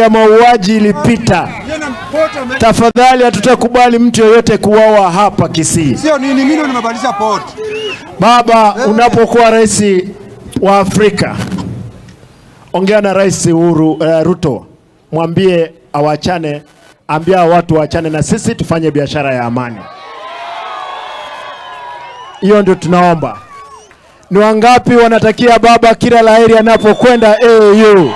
ya mauaji ilipita. Tafadhali hatutakubali mtu yeyote kuuawa hapa Kisii. Sio nini mimi nimebadilisha port. Baba, unapokuwa rais wa Afrika, ongea na Rais Ruto, mwambie aachane, ambia watu waachane na sisi tufanye biashara ya amani. Hiyo ndio tunaomba. Ni wangapi wanatakia baba kila laheri anapokwenda AU?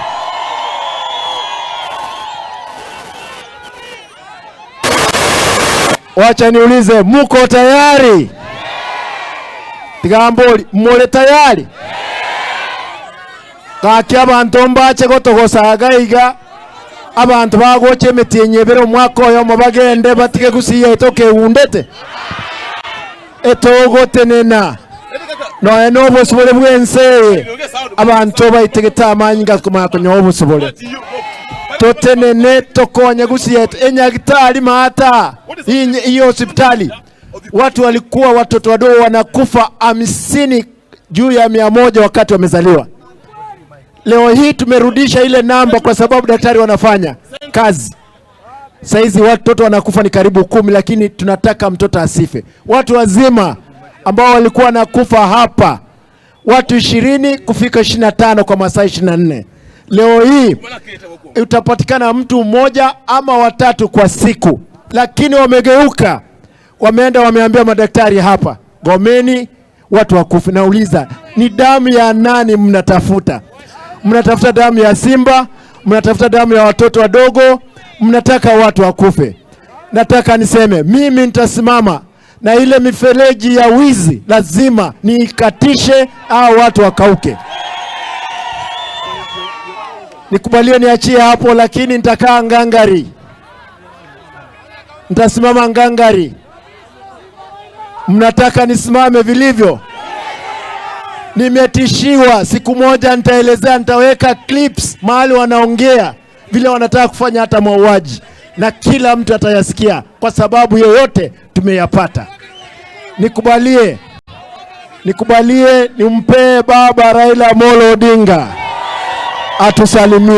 Wacha niulize, muko tayari? Tigamboli, mule tayari? Kaki abantu mbache gotogosagaiga abantu bagoche metinyebero mwako yo mubagende batige gusiye toke undete etogotenena no eno bosubole bwense abantu bayitegeta amanyinga kumakonyo obusubole totenene tokonya gusiye enyagitali mata hiyo hospitali watu walikuwa watoto wadogo wanakufa 50 juu ya 100 wakati wamezaliwa. Leo hii tumerudisha ile namba kwa sababu daktari wanafanya kazi. Saizi watoto wanakufa ni karibu 10, lakini tunataka mtoto asife. Watu wazima ambao walikuwa wanakufa hapa watu 20 kufika 25 kwa masaa 24. Leo hii utapatikana mtu mmoja ama watatu kwa siku, lakini wamegeuka, wameenda wameambia madaktari hapa, gomeni watu wakufe. Nauliza, ni damu ya nani mnatafuta? Mnatafuta damu ya simba, mnatafuta damu ya watoto wadogo, mnataka watu wakufe. Nataka niseme, mimi nitasimama na ile mifereji ya wizi lazima niikatishe au watu wakauke. Nikubalie niachie hapo, lakini nitakaa ngangari. Nitasimama ngangari. Mnataka nisimame vilivyo? Nimetishiwa, siku moja nitaelezea, nitaweka clips mahali wanaongea vile wanataka kufanya hata mauaji, na kila mtu atayasikia kwa sababu yoyote tumeyapata. Nikubalie nimpe baba Raila Amolo Odinga atusalimie.